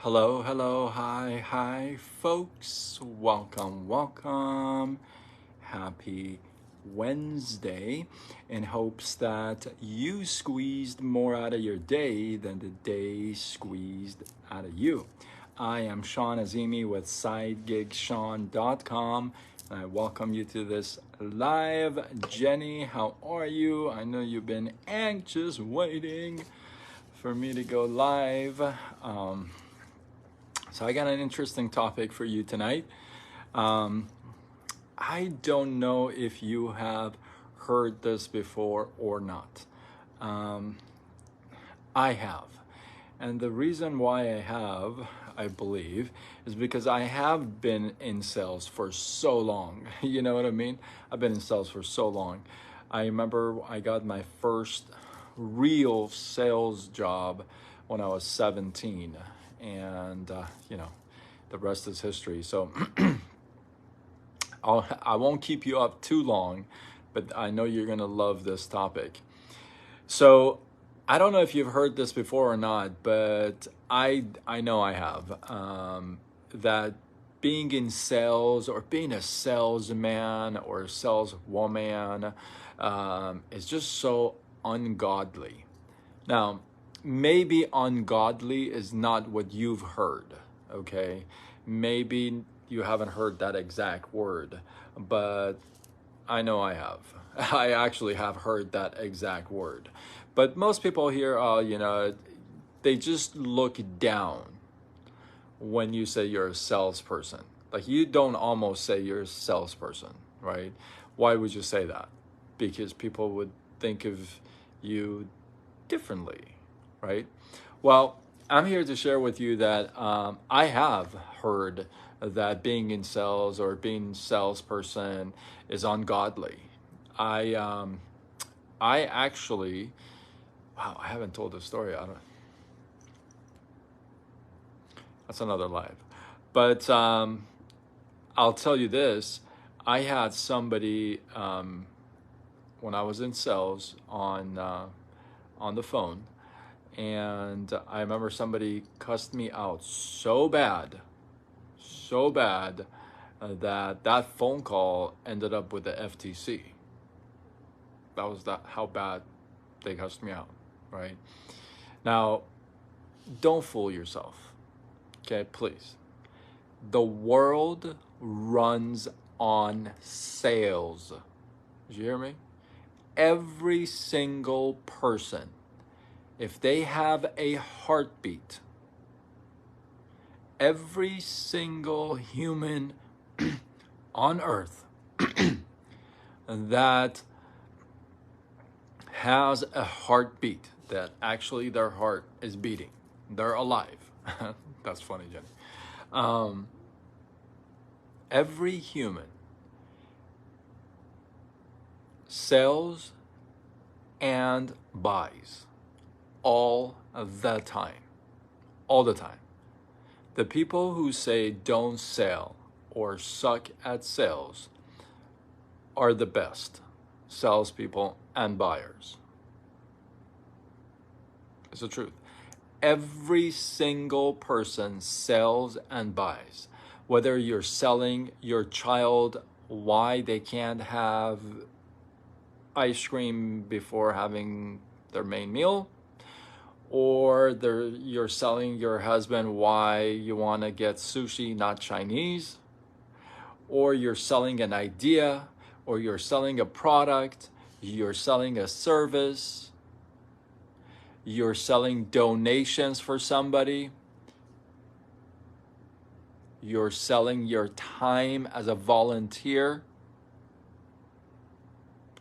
Hello, hello, hi, folks. Welcome. Happy Wednesday. In hopes that you squeezed more out of your day than the day squeezed out of you. I am Sean Azimi with SideGigSean.com. And I welcome you to this live. Jenny, how are you? I know you've been anxious waiting for me to go live. So I got an interesting topic for you tonight. I don't know if you have heard this before or not. I have. And the reason why I have, I believe, is because I have been in sales for so long. You know what I mean? I've been in sales for so long. I remember I got my first real sales job when I was 17. And, the rest is history. So I won't keep you up too long, but I know you're going to love this topic. So I don't know if you've heard this before or not, but I know I have, that being in sales or being a salesman or a saleswoman is just so ungodly. Now, maybe ungodly is not what you've heard, okay? Maybe you haven't heard that exact word, but I know I have. I actually have heard that exact word. But most people here, they just look down when you say you're a salesperson. Like, you don't almost say you're a salesperson, right? Why would you say that? Because people would think of you differently, right? Well, I'm here to share with you that I have heard that being in sales or being a salesperson is ungodly. I actually, wow, I haven't told this story. That's another live. But I'll tell you this. I had somebody when I was in sales on the phone, and I remember somebody cussed me out so bad that phone call ended up with the FTC. That was how bad they cussed me out, right? Now, don't fool yourself, okay, please. The world runs on sales. Did you hear me? Every single person, if they have a heartbeat, every single human on earth that has a heartbeat, that actually their heart is beating, they're alive. That's funny, Jenny. Every human sells and buys all the time. All the time. The people who say don't sell or suck at sales are the best salespeople and buyers. It's the truth. Every single person sells and buys. Whether you're selling your child why they can't have ice cream before having their main meal, or you're selling your husband why you want to get sushi, not Chinese, or you're selling an idea, or you're selling a product, you're selling a service, you're selling donations for somebody, you're selling your time as a volunteer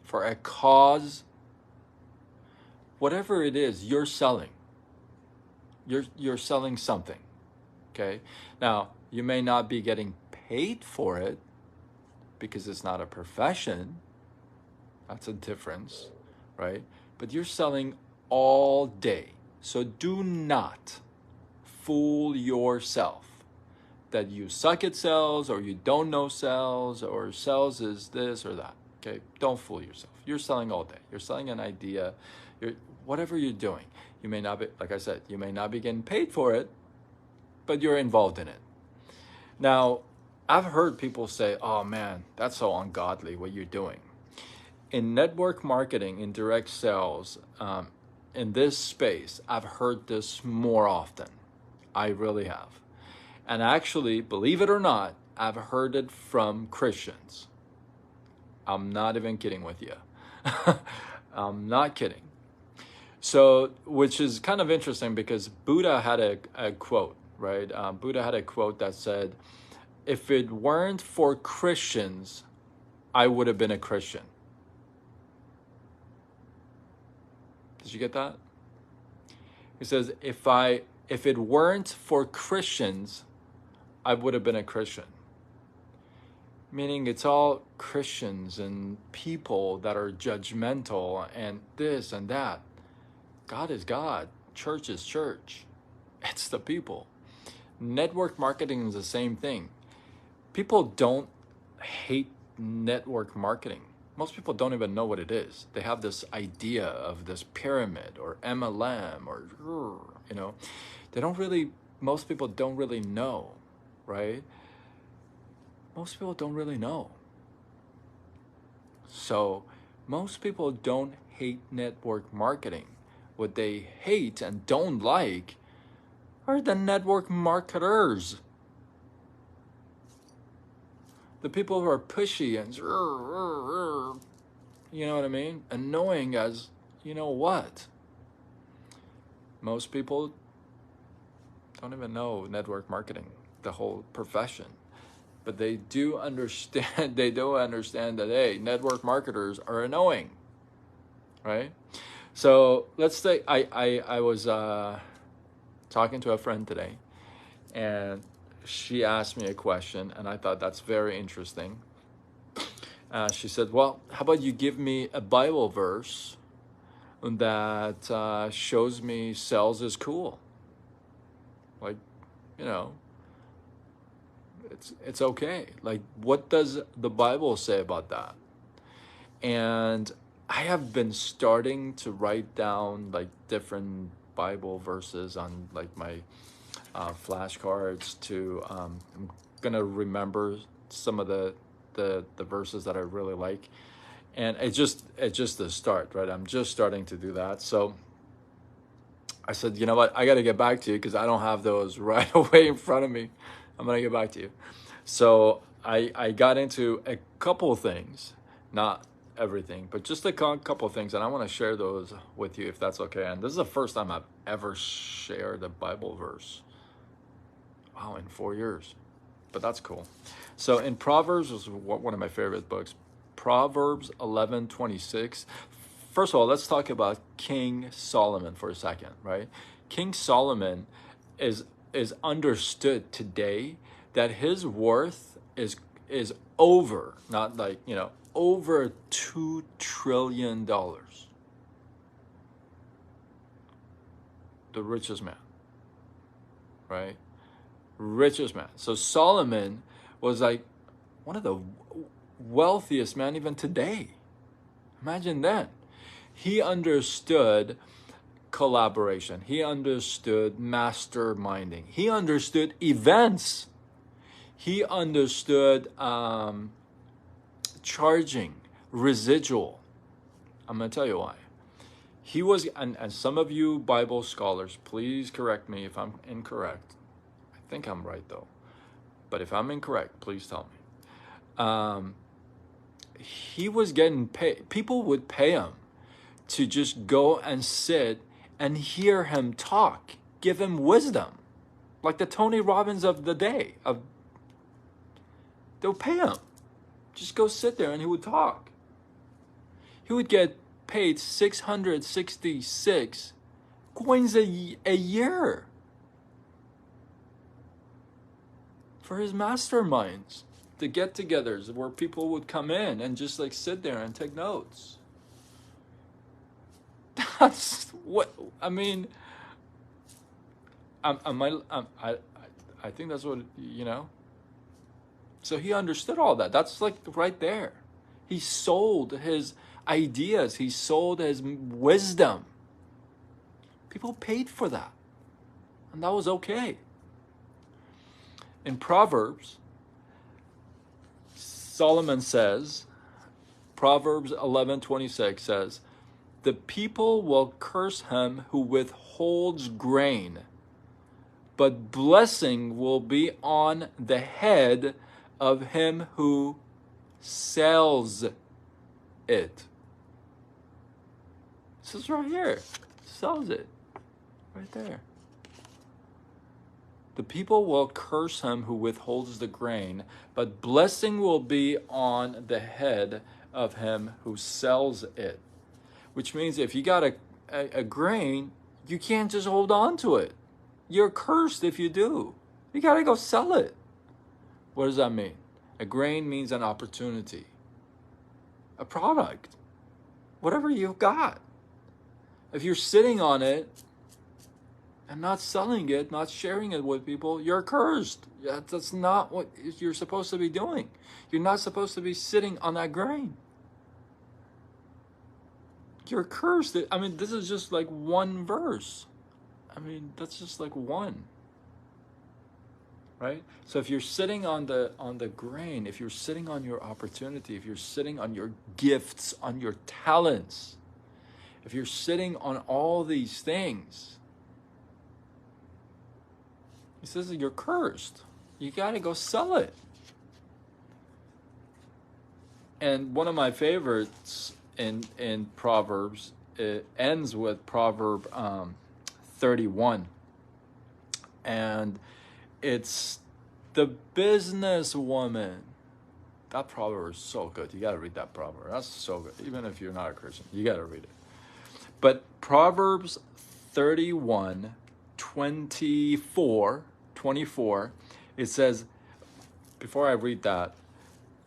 for a cause, whatever it is, you're selling. You're selling something, okay? Now, you may not be getting paid for it because it's not a profession. That's a difference, right? But you're selling all day. So do not fool yourself that you suck at sales or you don't know sales or sales is this or that, okay? Don't fool yourself. You're selling all day. You're selling an idea. Whatever you're doing. You may not be, like I said, you may not be getting paid for it, but you're involved in it. Now, I've heard people say, oh man, that's so ungodly what you're doing. In network marketing, in direct sales, in this space, I've heard this more often. I really have. And actually, believe it or not, I've heard it from Christians. I'm not even kidding with you. I'm not kidding. So, which is kind of interesting because Buddha had a quote, right? Buddha had a quote that said, if it weren't for Christians, I would have been a Christian. Did you get that? He says, if it weren't for Christians, I would have been a Christian. Meaning it's all Christians and people that are judgmental and this and that. God is God. Church is church. It's the people. Network marketing is the same thing. People don't hate network marketing. Most people don't even know what it is. They have this idea of this pyramid or MLM or, most people don't really know, right? Most people don't really know. So most people don't hate network marketing. What they hate and don't like are the network marketers. The people who are pushy and, you know what I mean? Annoying as, you know what? Most people don't even know network marketing, the whole profession. But they do understand, that, hey, network marketers are annoying, right? So let's say I was talking to a friend today, and she asked me a question, and I thought that's very interesting. She said, well, how about you give me a Bible verse that shows me sales is cool? Like, it's okay. Like, what does the Bible say about that? And I have been starting to write down like different Bible verses on like my flashcards to I'm gonna remember some of the verses that I really like, and it's just the start, right? I'm just starting to do that. So I said, you know what, I got to get back to you because I don't have those right away in front of me. I'm gonna get back to you. So I got into a couple of things, not everything, but just a couple of things, and I want to share those with you if that's okay. And this is the first time I've ever shared a Bible verse. Wow, in 4 years, but that's cool. So in Proverbs, is one of my favorite books, Proverbs 11:26. First of all, let's talk about King Solomon for a second, right? King Solomon is understood today that his worth is over, not like, over $2 trillion. The richest man, right? Richest man. So Solomon was like one of the wealthiest men even today. Imagine that. He understood collaboration. He understood masterminding. He understood events. He understood charging, residual. I'm going to tell you why. He was, and some of you Bible scholars, please correct me if I'm incorrect. I think I'm right though. But if I'm incorrect, please tell me. He was getting paid. People would pay him to just go and sit and hear him talk, give him wisdom, like the Tony Robbins of the day. They'll pay him. Just go sit there and he would talk. He would get paid 666 coins a year for his masterminds, the get-togethers where people would come in and just like sit there and take notes. That's what I mean. I think that's what, So he understood all that. That's like right there. He sold his ideas. He sold his wisdom. People paid for that. And that was okay. In Proverbs, Solomon says, Proverbs 11:26 says, the people will curse him who withholds grain, but blessing will be on the head of him who sells it. This is right here. Sells it. Right there. The people will curse him who withholds the grain, but blessing will be on the head of him who sells it. Which means if you got a grain, you can't just hold on to it. You're cursed if you do. You got to go sell it. What does that mean? A grain means an opportunity, a product, whatever you've got. If you're sitting on it and not selling it, not sharing it with people, you're cursed. That's not what you're supposed to be doing. You're not supposed to be sitting on that grain. You're cursed. I mean, this is just like one verse. I mean, that's just like one. Right? So if you're sitting on the grain, if you're sitting on your opportunity, if you're sitting on your gifts, on your talents, if you're sitting on all these things, he says that you're cursed. You got to go sell it. And one of my favorites in Proverbs, it ends with Proverb 31. And it's the businesswoman. That proverb is so good. You got to read that proverb. That's so good. Even if you're not a Christian, you got to read it. But Proverbs 31, 24, it says, before I read that,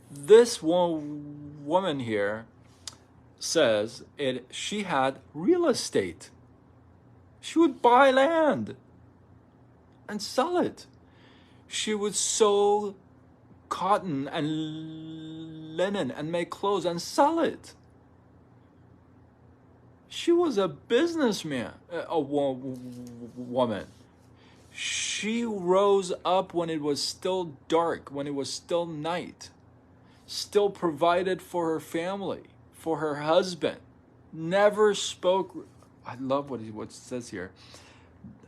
this woman here says she had real estate. She would buy land and sell it. She would sew cotton and linen and make clothes and sell it. She was a businessman, a woman. She rose up when it was still dark, when it was still night, still provided for her family, for her husband, never spoke. I love what it says here.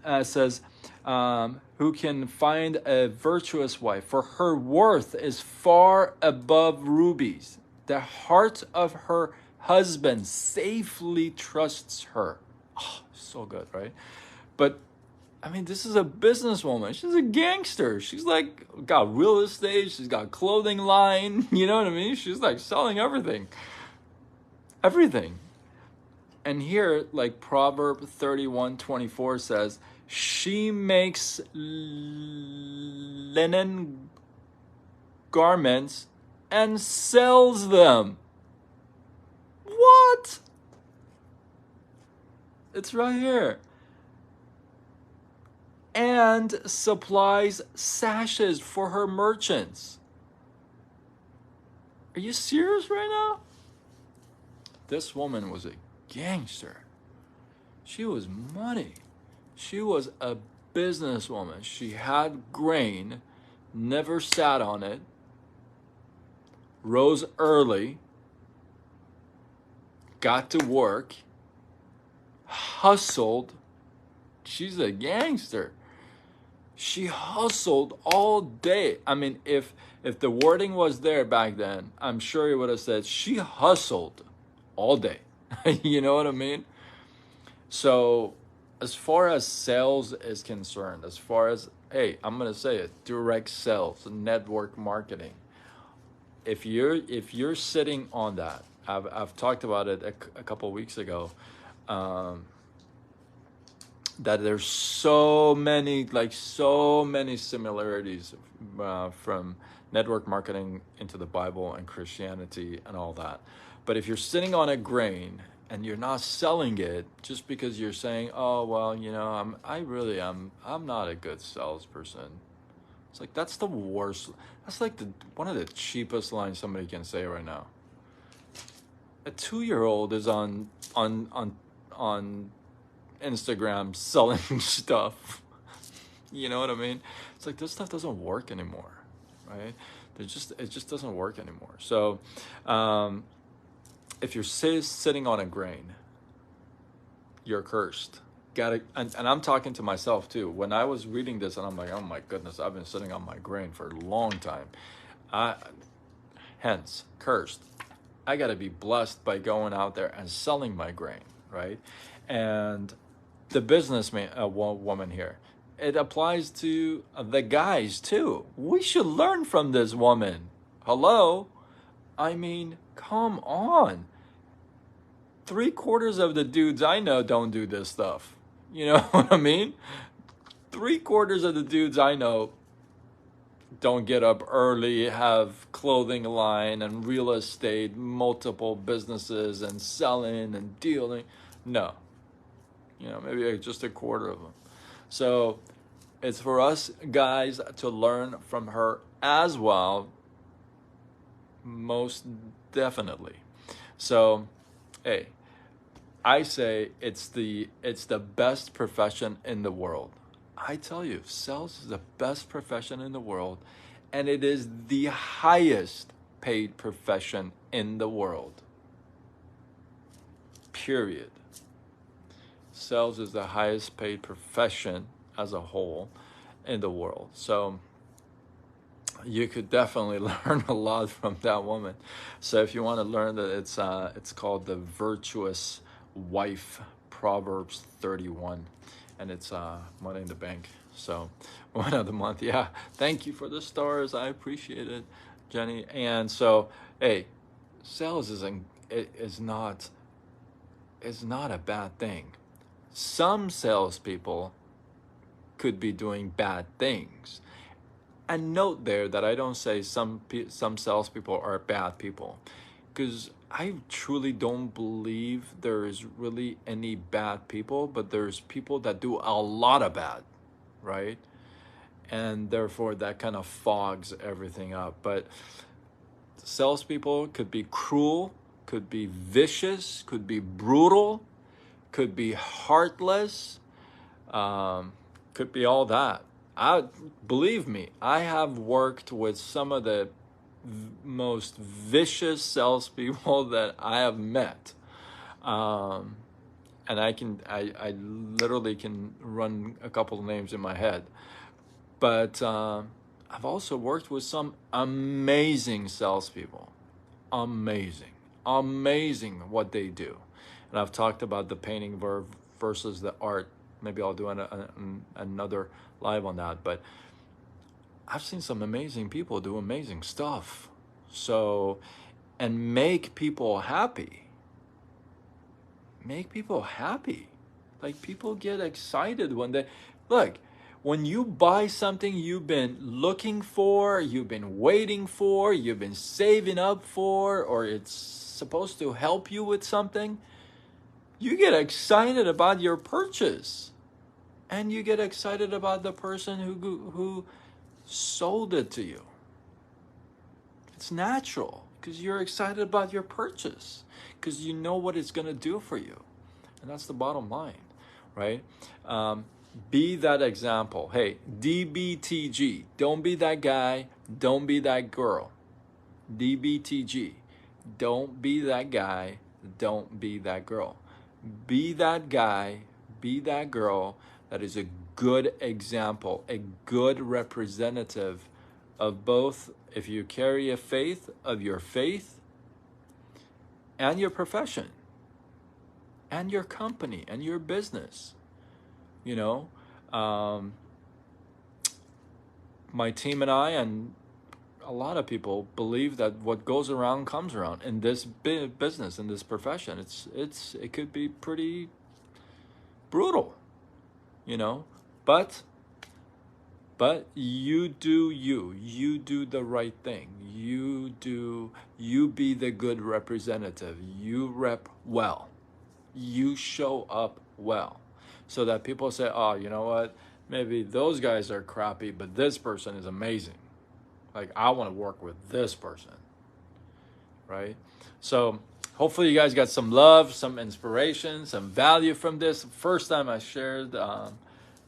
It says, who can find a virtuous wife, for her worth is far above rubies. The heart of her husband safely trusts her. Oh, so good, right? But I mean, this is a businesswoman. She's a gangster. She's like got real estate. She's got clothing line. You know what I mean? She's like selling everything. Everything. And here, like Proverb 31:24 says, she makes linen garments and sells them. What? It's right here. And supplies sashes for her merchants. Are you serious right now? This woman was a gangster. She was money. She was a businesswoman. She had grain, never sat on it, rose early, got to work, hustled. She's a gangster. She hustled all day. I mean, if the wording was there back then, I'm sure he would have said she hustled all day. You know what I mean? So as far as sales is concerned, as far as, hey, I'm going to say it, direct sales, network marketing. If you're sitting on that, I've talked about it a couple of weeks ago, that there's so many similarities from network marketing into the Bible and Christianity and all that. But if you're sitting on a grain and you're not selling it just because you're saying, oh, well, you know, I'm not a good salesperson. It's like, that's the worst. That's like one of the cheapest lines somebody can say right now. A 2-year-old is on Instagram selling stuff. You know what I mean? It's like this stuff doesn't work anymore, right? It just doesn't work anymore. So if you're sitting on a grain, you're cursed. Got it. And I'm talking to myself too. When I was reading this, and I'm like, oh my goodness, I've been sitting on my grain for a long time. I, hence, cursed. I got to be blessed by going out there and selling my grain, right? And the businessman, woman here, it applies to the guys too. We should learn from this woman. Hello? I mean, come on. 3/4 of the dudes I know don't do this stuff. You know what I mean? 3/4 of the dudes I know don't get up early, have clothing line and real estate, multiple businesses and selling and dealing. No. You know, maybe just 1/4 of them. So it's for us guys to learn from her as well, most definitely. So, hey, I say it's the best profession in the world. I tell you, sales is the best profession in the world, and it is the highest paid profession in the world. Period. Sales is the highest paid profession as a whole in the world. So you could definitely learn a lot from that woman. So if you want to learn that, it's called the Virtuous Wife, Proverbs 31, and it's Money in the Bank. So one of the month. Yeah, thank you for the stars. I appreciate it, Jenny. And so, hey, sales is not a bad thing. Some salespeople could be doing bad things. And note there that I don't say some salespeople are bad people, because I truly don't believe there is really any bad people, but there's people that do a lot of bad, right? And therefore that kind of fogs everything up. But salespeople could be cruel, could be vicious, could be brutal, could be heartless, could be all that. Believe me, I have worked with some of the most vicious salespeople that I have met, and I literally can run a couple of names in my head. But I've also worked with some amazing salespeople, amazing what they do. And I've talked about the painting versus the art. Maybe I'll do another live on that. But I've seen some amazing people do amazing stuff. So, and make people happy. Make people happy. Like, people get excited when they, look, when you buy something you've been looking for, you've been waiting for, you've been saving up for, or it's supposed to help you with something, you get excited about your purchase. And you get excited about the person who sold it to you. It's natural, because you're excited about your purchase, because you know what it's going to do for you. And that's the bottom line, right? Be that example. Hey, DBTG. Don't be that guy. Don't be that girl. DBTG. Don't be that guy. Don't be that girl. Be that guy. Be that girl that is a good example, a good representative of both, if you carry a faith, of your faith and your profession and your company and your business. You know, my team and I and a lot of people believe that what goes around comes around in this business, in this profession. It could be pretty brutal, you know, but you do you do the right thing. You be the good representative. You rep well. You show up well, so that people say, oh, you know what, maybe those guys are crappy, but this person is amazing. Like, I want to work with this person, right? So hopefully you guys got some love, some inspiration, some value from this. First time I shared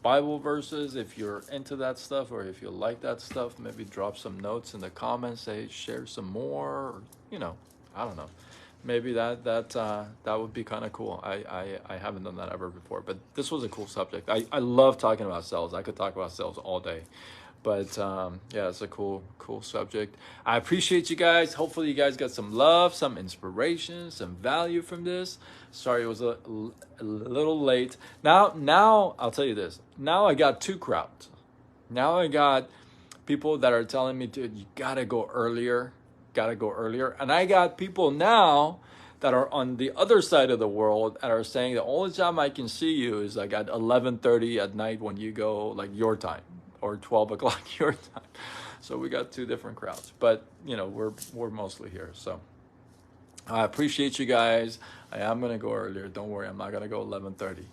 Bible verses, if you're into that stuff, or if you like that stuff, maybe drop some notes in the comments, say share some more, or, I don't know. Maybe that would be kind of cool. I haven't done that ever before, but this was a cool subject. I love talking about sales. I could talk about sales all day. But yeah, it's a cool subject. I appreciate you guys. Hopefully you guys got some love, some inspiration, some value from this. Sorry it was a little late. Now I'll tell you this. Now I got two crowds. Now I got people that are telling me, dude, you gotta go earlier. And I got people now that are on the other side of the world and are saying the only time I can see you is like at 11:30 at night when you go, like your time, or 12 o'clock your time. So we got two different crowds, but we're mostly here. So I appreciate you guys. I am gonna go earlier. Don't worry, I'm not gonna go 11:30.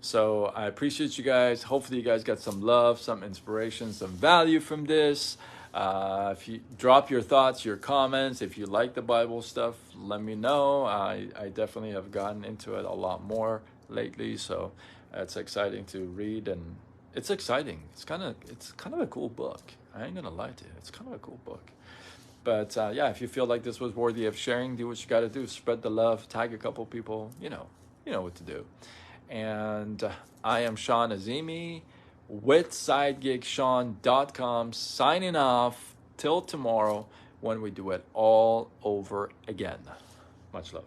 So I appreciate you guys. Hopefully you guys got some love, some inspiration, some value from this. If you drop your thoughts, your comments, if you like the Bible stuff, let me know. I definitely have gotten into it a lot more lately, so it's exciting to read, and it's exciting. It's kind of a cool book. I ain't gonna lie to you. It's kind of a cool book. But yeah, if you feel like this was worthy of sharing, do what you got to do. Spread the love. Tag a couple people. You know what to do. And I am Sean Azimi with SideGigSean.com, signing off till tomorrow when we do it all over again. Much love.